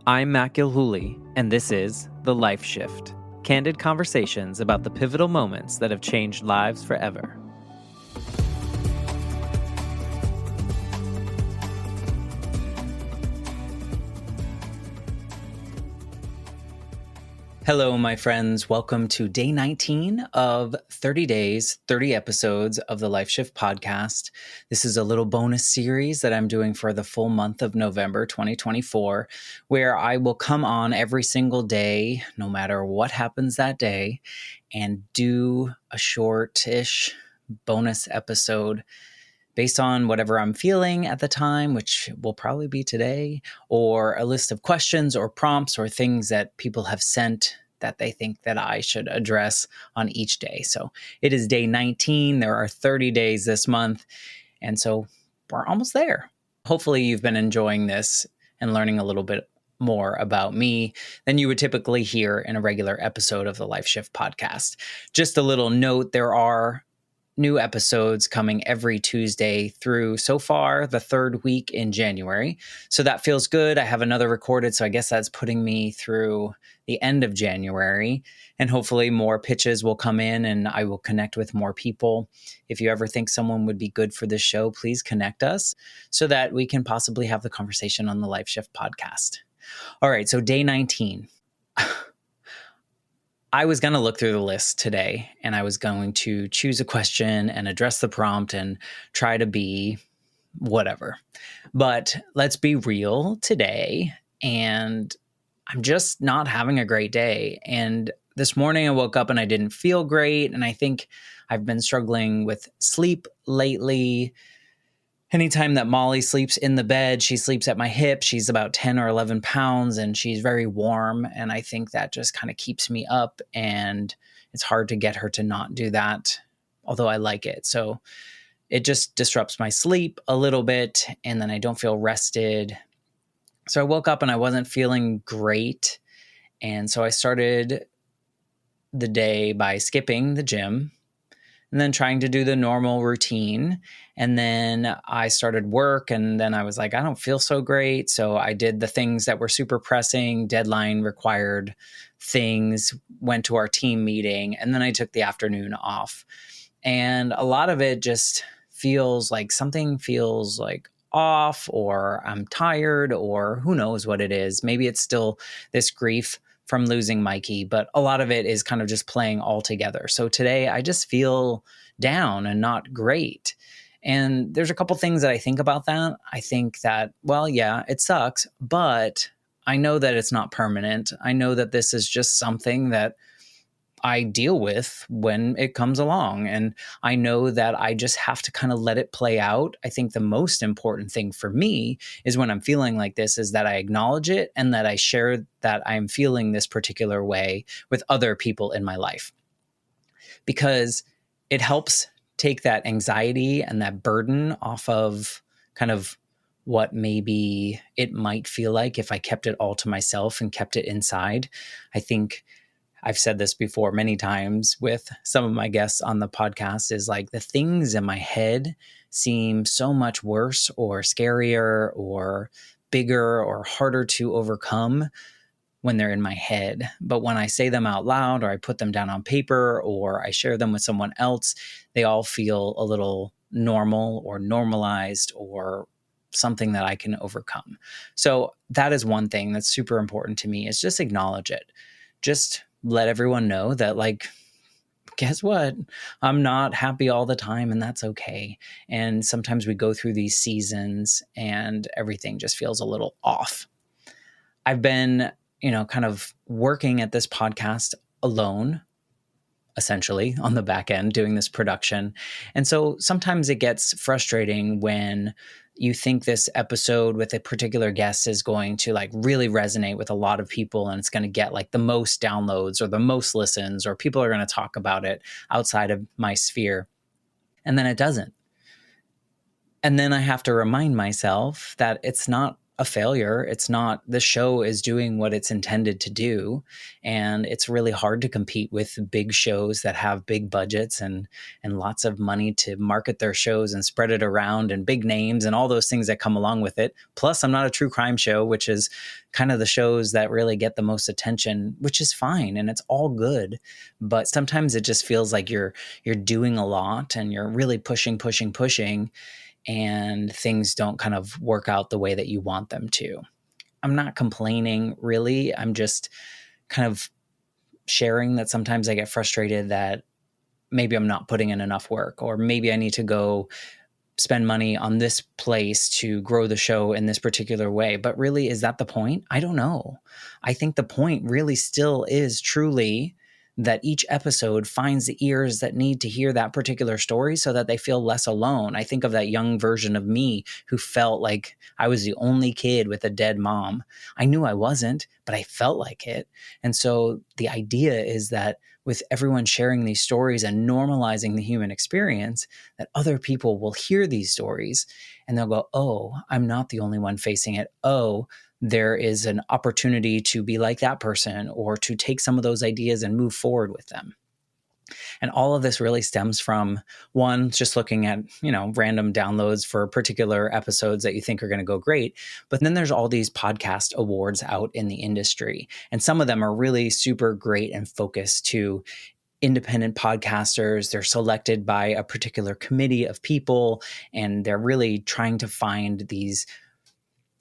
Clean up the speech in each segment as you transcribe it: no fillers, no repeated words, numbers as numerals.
I'm Matt Gilhooly, and this is The Life Shift, candid conversations about the pivotal moments that have changed lives forever. Hello, my friends. Welcome to day 19 of 30 days, 30 episodes of the Life Shift podcast. This is a little bonus series that I'm doing for the full month of November 2024, where I will come on every single day, no matter what happens that day, and do a short-ish bonus episode based on whatever I'm feeling at the time, which will probably be today, or a list of questions or prompts or things that people have sent that they think that I should address on each day. So it is day 19. There are 30 days this month. And so we're almost there. Hopefully you've been enjoying this and learning a little bit more about me than you would typically hear in a regular episode of the Life Shift podcast. Just a little note, there are new episodes coming every Tuesday through so far the third week in January. So that feels good. I have another recorded, so I guess that's putting me through the end of January. And hopefully more pitches will come in and I will connect with more people. If you ever think someone would be good for this show, please connect us so that we can possibly have the conversation on the Life Shift podcast. All right, so day 19. I was going to look through the list today and I was going to choose a question and address the prompt and try to be whatever. But let's be real today. And I'm just not having a great day. And this morning I woke up and I didn't feel great. And I think I've been struggling with sleep lately. Anytime that Molly sleeps in the bed, she sleeps at my hip. She's about 10 or 11 pounds and she's very warm. And I think that just kind of keeps me up and it's hard to get her to not do that, although I like it. So it just disrupts my sleep a little bit and then I don't feel rested. So I woke up and I wasn't feeling great. And so I started the day by skipping the gym and then trying to do the normal routine. And then I started work and then I was like, I don't feel so great. So I did the things that were super pressing, deadline required things, went to our team meeting, and then I took the afternoon off. And a lot of it just feels like something feels like off or I'm tired or who knows what it is. Maybe it's still this grief from losing Mikey, but a lot of it is kind of just playing all together. So today I just feel down and not great. And there's a couple things that I think about that. I think that, well, yeah, it sucks, but I know that it's not permanent. I know that this is just something that I deal with when it comes along. And I know that I just have to kind of let it play out. I think the most important thing for me is when I'm feeling like this is that I acknowledge it and that I share that I'm feeling this particular way with other people in my life. Because it helps take that anxiety and that burden off of kind of what maybe it might feel like if I kept it all to myself and kept it inside. I think I've said this before many times with some of my guests on the podcast is like the things in my head seem so much worse or scarier or bigger or harder to overcome when they're in my head. But when I say them out loud or I put them down on paper or I share them with someone else, they all feel a little normal or normalized or something that I can overcome. So that is one thing that's super important to me is just acknowledge it. Just let everyone know that, like, guess what? I'm not happy all the time and that's okay. And sometimes we go through these seasons and everything just feels a little off. I've been, kind of working at this podcast alone, essentially on the back end, doing this production. And so sometimes it gets frustrating when you think this episode with a particular guest is going to like really resonate with a lot of people and it's going to get like the most downloads or the most listens or people are going to talk about it outside of my sphere. And then it doesn't. And then I have to remind myself that it's not a failure. It's not, the show is doing what it's intended to do. And it's really hard to compete with big shows that have big budgets and lots of money to market their shows and spread it around, and big names and all those things that come along with it. Plus, I'm not a true crime show, which is kind of the shows that really get the most attention, which is fine. And it's all good. But sometimes it just feels like you're doing a lot and you're really pushing, and things don't kind of work out the way that you want them to. I'm not complaining, really. I'm just kind of sharing that sometimes I get frustrated that maybe I'm not putting in enough work, or maybe I need to go spend money on this place to grow the show in this particular way. But really, is that the point? I don't know. I think the point really still is truly that each episode finds the ears that need to hear that particular story so that they feel less alone. I think of that young version of me who felt like I was the only kid with a dead mom. I knew I wasn't, but I felt like it. And so the idea is that with everyone sharing these stories and normalizing the human experience, that other people will hear these stories and they'll go, oh, I'm not the only one facing it. Oh, there is an opportunity to be like that person, or to take some of those ideas and move forward with them. And all of this really stems from, one, just looking at, random downloads for particular episodes that you think are going to go great. But then there's all these podcast awards out in the industry. And some of them are really super great and focused to independent podcasters. They're selected by a particular committee of people, and they're really trying to find these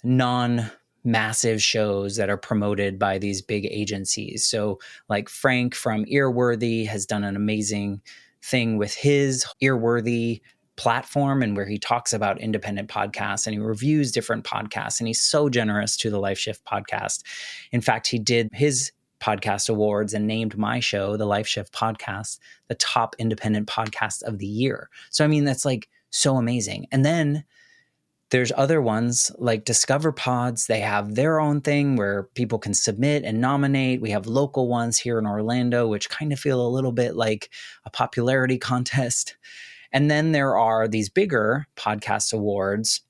non-massive shows that are promoted by these big agencies. So like Frank from Earworthy has done an amazing thing with his Earworthy platform, and where he talks about independent podcasts and he reviews different podcasts, and he's so generous to the Life Shift podcast. In fact, he did his podcast awards and named my show, the Life Shift podcast, the top independent podcast of the year. So, I mean, that's like so amazing. And then there's other ones like Discover Pods. They have their own thing where people can submit and nominate. We have local ones here in Orlando, which kind of feel a little bit like a popularity contest. And then there are these bigger podcast awards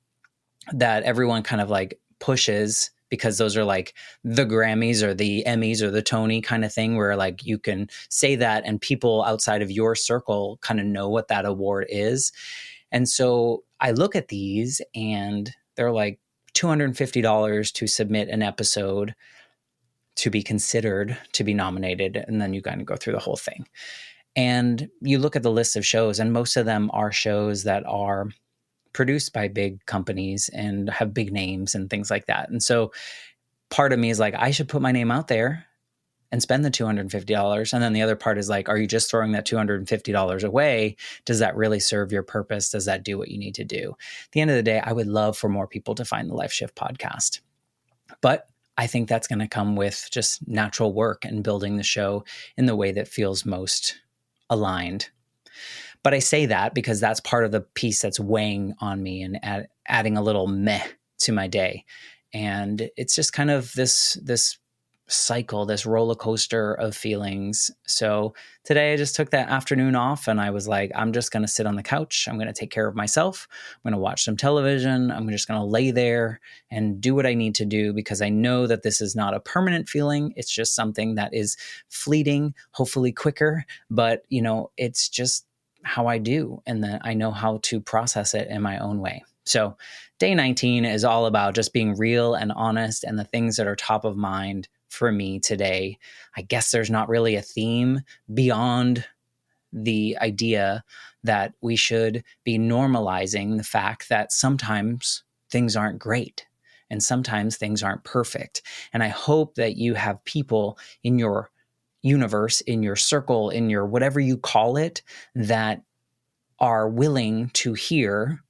that everyone kind of like pushes, because those are like the Grammys or the Emmys or the Tony kind of thing, where like you can say that and people outside of your circle kind of know what that award is. And so I look at these and they're like $250 to submit an episode to be considered to be nominated. And then you kind of go through the whole thing. And you look at the list of shows, and most of them are shows that are produced by big companies and have big names and things like that. And so part of me is like, I should put my name out there and spend the $250. And then the other part is like, are you just throwing that $250 away? Does that really serve your purpose? Does that do what you need to do? At the end of the day, I would love for more people to find the Life Shift podcast. But I think that's going to come with just natural work and building the show in the way that feels most aligned. But I say that because that's part of the piece that's weighing on me and adding a little meh to my day. And it's just kind of this cycle, this roller coaster of feelings. So today I just took that afternoon off and I was like, I'm just going to sit on the couch. I'm going to take care of myself. I'm going to watch some television. I'm just going to lay there and do what I need to do, because I know that this is not a permanent feeling. It's just something that is fleeting, hopefully quicker, but it's just how I do. And then I know how to process it in my own way. So day 19 is all about just being real and honest and the things that are top of mind for me today. I guess there's not really a theme beyond the idea that we should be normalizing the fact that sometimes things aren't great and sometimes things aren't perfect. And I hope that you have people in your universe, in your circle, in your whatever you call it, that are willing to hear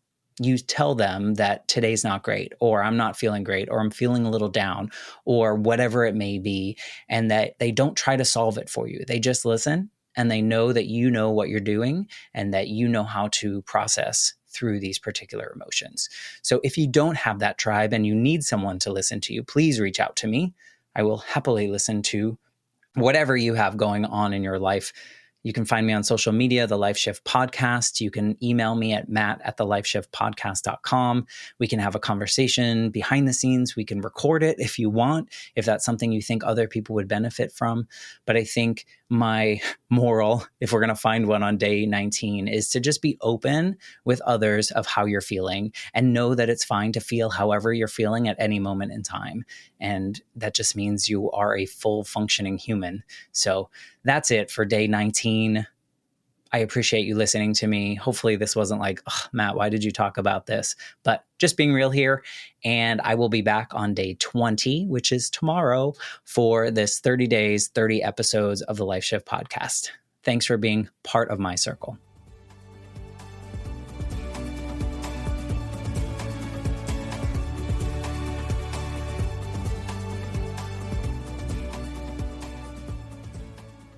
you tell them that today's not great, or I'm not feeling great, or I'm feeling a little down, or whatever it may be, and that they don't try to solve it for you. They just listen, and they know that you know what you're doing and that you know how to process through these particular emotions. So if you don't have that tribe and you need someone to listen to you, please reach out to me. I will happily listen to whatever you have going on in your life. You can find me on social media, The Life Shift Podcast. You can email me at matt@thelifeshiftpodcast.com. We can have a conversation behind the scenes. We can record it if you want, if that's something you think other people would benefit from. But I think my moral, if we're going to find one on day 19, is to just be open with others of how you're feeling and know that it's fine to feel however you're feeling at any moment in time. And that just means you are a full functioning human. So that's it for day 19. I appreciate you listening to me. Hopefully this wasn't like, Matt, why did you talk about this? But just being real here. And I will be back on day 20, which is tomorrow, for this 30 days, 30 episodes of the Life Shift Podcast. Thanks for being part of my circle.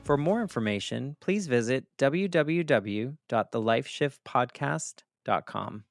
For more information, please visit www.thelifeshiftpodcast.com.